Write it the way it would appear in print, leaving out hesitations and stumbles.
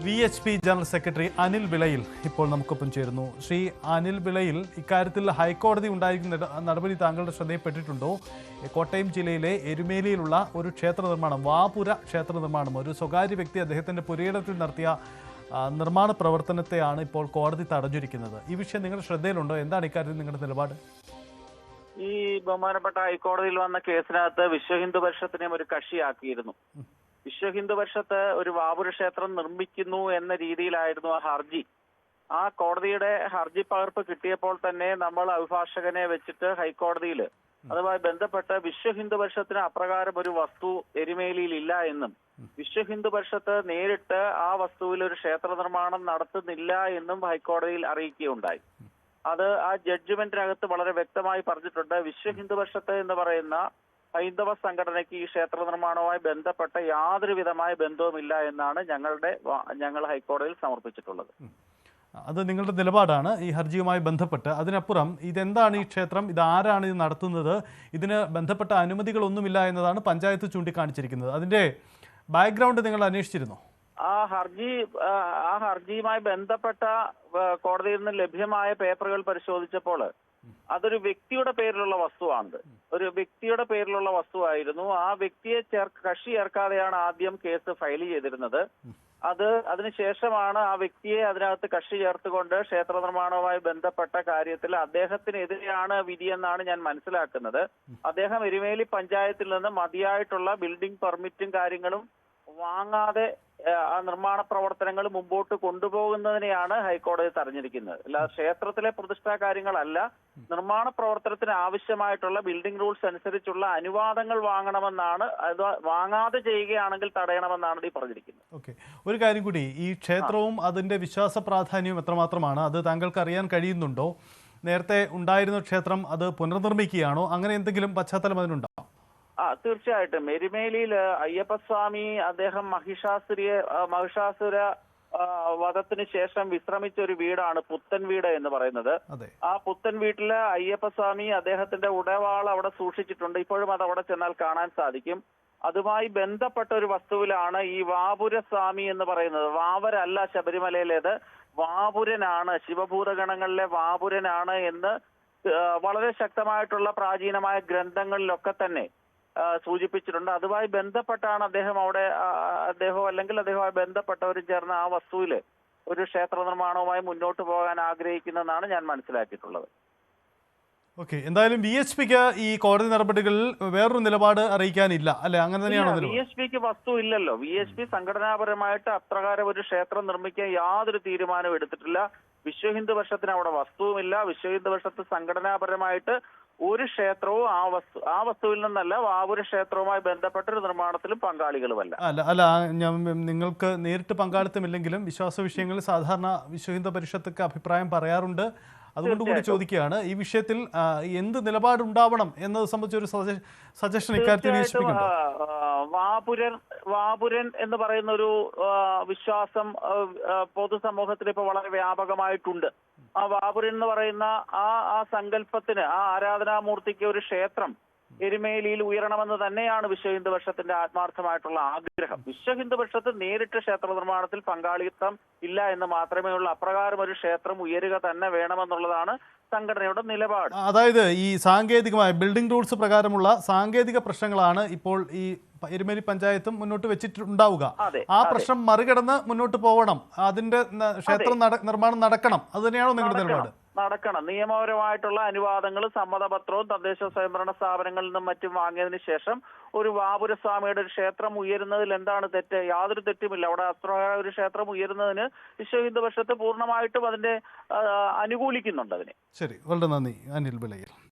VHP general secretary Anil വിളയിൽ ഇപ്പോൾ നമുക്കൊപ്പം ചേരുന്നു. ശ്രീ അനിൽ വിളയിൽ, ഇക്കാര്യത്തിൽ ഹൈക്കോടതി ഉണ്ടായിരിക്കുന്ന നടപടി താങ്കളുടെ ശ്രദ്ധയിൽപ്പെട്ടിട്ടുണ്ടോ? കോട്ടയം ജില്ലയിലെ എരുമേലിയിലുള്ള ഒരു ക്ഷേത്ര നിർമ്മാണം, വാപുര ക്ഷേത്ര നിർമ്മാണം, ഒരു സ്വകാര്യ വ്യക്തി അദ്ദേഹത്തിന്റെ പുരയിടത്തിൽ നടത്തിയ നിർമ്മാണ പ്രവർത്തനത്തെയാണ് ഇപ്പോൾ കോടതി തടഞ്ഞിരിക്കുന്നത്. ഈ വിഷയം നിങ്ങളുടെ ശ്രദ്ധയിലുണ്ടോ? എന്താണ് ഇക്കാര്യത്തിൽ നിങ്ങളുടെ നിലപാട്? ഈ ബഹുമാനപ്പെട്ട ഹൈക്കോടതിയിൽ വന്ന കേസിനകത്ത് വിശ്വ ഹിന്ദു പരിഷത്തിനെയും ഒരു കക്ഷിയാക്കിയിരുന്നു. വിശ്വ ഹിന്ദു പരിഷത്ത് ഒരു വാപുര ക്ഷേത്രം നിർമ്മിക്കുന്നു എന്ന രീതിയിലായിരുന്നു ആ ഹർജി. ആ കോടതിയുടെ ഹർജി പകർപ്പ് കിട്ടിയപ്പോൾ തന്നെ നമ്മൾ അഭിഭാഷകനെ വെച്ചിട്ട് ഹൈക്കോടതിയിൽ അതുമായി ബന്ധപ്പെട്ട് വിശ്വ ഹിന്ദു പരിഷത്തിന് അപ്രകാരം ഒരു വസ്തു എരുമേലിയിൽ ഇല്ല എന്നും വിശ്വ ഹിന്ദു പരിഷത്ത് നേരിട്ട് ആ വസ്തുവിൽ ഒരു ക്ഷേത്ര നിർമ്മാണം നടത്തുന്നില്ല എന്നും ഹൈക്കോടതിയിൽ അറിയിക്കുകയുണ്ടായി. അത് ആ ജഡ്ജ്മെന്റിനകത്ത് വളരെ വ്യക്തമായി പറഞ്ഞിട്ടുണ്ട്. വിശ്വ ഹിന്ദു പരിഷത്ത് എന്ന് പറയുന്ന ഹൈന്ദവ സംഘടനയ്ക്ക് ഈ ക്ഷേത്ര നിർമ്മാണവുമായി ബന്ധപ്പെട്ട യാതൊരു വിധമായ ബന്ധവുമില്ല എന്നാണ് ഞങ്ങൾ ഹൈക്കോടതിയിൽ സമർപ്പിച്ചിട്ടുള്ളത്. അത് നിങ്ങളുടെ നിലപാടാണ് ഈ ഹർജിയുമായി ബന്ധപ്പെട്ട്. അതിനപ്പുറം ഇതെന്താണ് ഈ ക്ഷേത്രം, ഇതാരാണ് ഇത് നടത്തുന്നത്, ഇതിന് ബന്ധപ്പെട്ട അനുമതികളൊന്നുമില്ല എന്നതാണ് പഞ്ചായത്ത് ചൂണ്ടിക്കാണിച്ചിരിക്കുന്നത്. അതിന്റെ ബാക്ക്ഗ്രൗണ്ട് നിങ്ങൾ അന്വേഷിച്ചിരുന്നോ? ആ ഹർജിയുമായി ബന്ധപ്പെട്ട കോടതിയിൽ നിന്ന് ലഭ്യമായ പേപ്പറുകൾ പരിശോധിച്ചപ്പോൾ അതൊരു വ്യക്തിയുടെ പേരിലുള്ള വസ്തുവാണിത്. ഒരു വ്യക്തിയുടെ പേരിലുള്ള വസ്തുവായിരുന്നു. ആ വ്യക്തിയെ കക്ഷി ചേർക്കാതെയാണ് ആദ്യം കേസ് ഫയൽ ചെയ്തിരുന്നത്. അതിനുശേഷമാണ് ആ വ്യക്തിയെ അതിനകത്ത് കക്ഷി ചേർത്തുകൊണ്ട് ക്ഷേത്ര നിർമ്മാണവുമായി ബന്ധപ്പെട്ട കാര്യത്തിൽ അദ്ദേഹത്തിനെതിരെയാണ് വിധിയെന്നാണ് ഞാൻ മനസ്സിലാക്കുന്നത്. അദ്ദേഹം എരുമേലി പഞ്ചായത്തിൽ നിന്ന് മതിയായിട്ടുള്ള ബിൽഡിംഗ് പെർമിറ്റും കാര്യങ്ങളും വാങ്ങാതെ ആ നിർമ്മാണ പ്രവർത്തനങ്ങൾ മുമ്പോട്ട് കൊണ്ടുപോകുന്നതിനെയാണ് ഹൈക്കോടതി തടഞ്ഞിരിക്കുന്നത്. അല്ല, ക്ഷേത്രത്തിലെ പ്രതിഷ്ഠാ കാര്യങ്ങളല്ല, നിർമ്മാണ പ്രവർത്തനത്തിന് ആവശ്യമായിട്ടുള്ള ബിൽഡിംഗ് റൂൾസ് അനുസരിച്ചുള്ള അനുവാദങ്ങൾ വാങ്ങണമെന്നാണ്. അത് വാങ്ങാതെ ചെയ്യുകയാണെങ്കിൽ തടയണമെന്നാണ് ഈ പറഞ്ഞിരിക്കുന്നത്. ഓക്കെ, ഒരു കാര്യം കൂടി, ഈ ക്ഷേത്രവും അതിന്റെ വിശ്വാസ പ്രാധാന്യവും എത്രമാത്രമാണ് അത് താങ്കൾക്ക് അറിയാൻ കഴിയുന്നുണ്ടോ? നേരത്തെ ഉണ്ടായിരുന്ന ക്ഷേത്രം അത് പുനർനിർമ്മിക്കുകയാണോ? അങ്ങനെ എന്തെങ്കിലും പശ്ചാത്തലം അതിനുണ്ടോ? തീർച്ചയായിട്ടും. എരുമേലിയിൽ അയ്യപ്പസ്വാമി അദ്ദേഹം മഹിഷാസുര വധത്തിന് ശേഷം വിശ്രമിച്ച ഒരു വീടാണ് പുത്തൻ വീട് എന്ന് പറയുന്നത്. ആ പുത്തൻ വീട്ടില് അയ്യപ്പസ്വാമി അദ്ദേഹത്തിന്റെ ഉടവാൾ അവിടെ സൂക്ഷിച്ചിട്ടുണ്ട്. ഇപ്പോഴും അത് അവിടെ ചെന്നാൽ കാണാൻ സാധിക്കും. അതുമായി ബന്ധപ്പെട്ട ഒരു വസ്തുവിലാണ് ഈ വാപുര സ്വാമി എന്ന് പറയുന്നത്. വാവരല്ല ശബരിമലയിലേത്, വാപുരനാണ്, ശിവഭൂതഗണങ്ങളിലെ വാപുരനാണ് എന്ന് വളരെ ശക്തമായിട്ടുള്ള പ്രാചീനമായ ഗ്രന്ഥങ്ങളിലൊക്കെ തന്നെ സൂചിപ്പിച്ചിട്ടുണ്ട്. അതുമായി ബന്ധപ്പെട്ടാണ് അദ്ദേഹവുമായി ബന്ധപ്പെട്ടവരും ചേർന്ന് ആ വസ്തുവില് ഒരു ക്ഷേത്ര നിർമ്മാണവുമായി മുന്നോട്ട് പോകാൻ ആഗ്രഹിക്കുന്നതെന്നാണ് ഞാൻ മനസ്സിലാക്കിയിട്ടുള്ളത്. ഓക്കെ, എന്തായാലും VHPക്ക് ഈ കോടതി നടപടികളിൽ വേറൊരു നിലപാട് അറിയിക്കാനില്ല അല്ലെ? അങ്ങനെ തന്നെയാണോ? VHPക്ക് വസ്തു ഇല്ലല്ലോ. VHP സംഘടനാപരമായിട്ട് അപ്രകാരം ഒരു ക്ഷേത്രം നിർമ്മിക്കാൻ യാതൊരു തീരുമാനവും എടുത്തിട്ടില്ല. വിശ്വ ഹിന്ദു പരിഷത്തിന് അവിടെ വസ്തുവുമില്ല. വിശ്വ ഹിന്ദു പരിഷത്ത് സംഘടനാപരമായിട്ട് ഒരു ക്ഷേത്രവും ആ വസ്തുവിൽ നിന്നല്ല, വാപുര ക്ഷേത്രവുമായി ബന്ധപ്പെട്ട ഒരു നിർമ്മാണത്തിലും പങ്കാളികളുമല്ല. അല്ല, നിങ്ങൾക്ക് നേരിട്ട് പങ്കാളിത്തമില്ലെങ്കിലും വിശ്വാസ വിഷയങ്ങളിൽ സാധാരണ വിശ്വ ഹിന്ദു പരിഷത്തൊക്കെ അഭിപ്രായം പറയാറുണ്ട്. അതുകൊണ്ട് കൂടി ചോദിക്കുകയാണ്, ഈ വിഷയത്തിൽ എന്ത് നിലപാടുണ്ടാവണം എന്നത് സംബന്ധിച്ച ഒരു സജഷൻ ഇക്കാര്യത്തിൽ VHPക്കുണ്ടോ? വാപുരൻ എന്ന് പറയുന്ന ഒരു വിശ്വാസം പൊതുസമൂഹത്തിൽ ഇപ്പൊ വളരെ വ്യാപകമായിട്ടുണ്ട്. ആ വാപുരൻ എന്ന് പറയുന്ന ആ സങ്കല്പത്തിന്, ആ ആരാധനാമൂർത്തിക്ക് ഒരു ക്ഷേത്രം എരുമേലിയിൽ ഉയരണമെന്ന് തന്നെയാണ് വിശ്വ ഹിന്ദു പരിഷത്തിന്റെ ആത്മാർത്ഥമായിട്ടുള്ള ആഗ്രഹം. വിശ്വ ഹിന്ദു പരിഷത്ത് നേരിട്ട് ക്ഷേത്ര നിർമ്മാണത്തിൽ പങ്കാളിത്തം ഇല്ല എന്ന് മാത്രമേ ഉള്ളൂ. അപ്രകാരം ഒരു ക്ഷേത്രം ഉയരുക തന്നെ വേണമെന്നുള്ളതാണ് സംഘടനയുടെ നിലപാട്. അതായത് ഈ സാങ്കേതികമായ ബിൽഡിംഗ് റൂൾസ് പ്രകാരമുള്ള സാങ്കേതിക പ്രശ്നങ്ങളാണ് ഇപ്പോൾ ഈ എരുമേലി പഞ്ചായത്തും മുന്നോട്ട് വെച്ചിട്ടുണ്ടാവുക. ആ പ്രശ്നം മറികടന്ന് മുന്നോട്ട് പോകണം, അതിന്റെ ക്ഷേത്ര നിർമ്മാണം നടക്കണം. അത് തന്നെയാണോ നിങ്ങളുടെ നിലപാട്? നടക്കണം. നിയമപരമായിട്ടുള്ള അനുവാദങ്ങളും സമ്മതപത്രവും തദ്ദേശ സ്വയംഭരണ സ്ഥാപനങ്ങളിൽ നിന്നും മറ്റും വാങ്ങിയതിനു ശേഷം ഒരു വാപുരസ്വാമിയുടെ ഒരു ക്ഷേത്രം ഉയരുന്നതിൽ എന്താണ് തെറ്റ്? യാതൊരു തെറ്റുമില്ല. അവിടെ അത്ര ഒരു ക്ഷേത്രം ഉയരുന്നതിന് വിശ്വ ഹിന്ദു പരിഷത്ത് പൂർണ്ണമായിട്ടും അതിന്റെ അനുകൂലിക്കുന്നുണ്ട് അതിനെ. ശരി, വളരെ നന്ദി അനിൽ വിളയിൽ.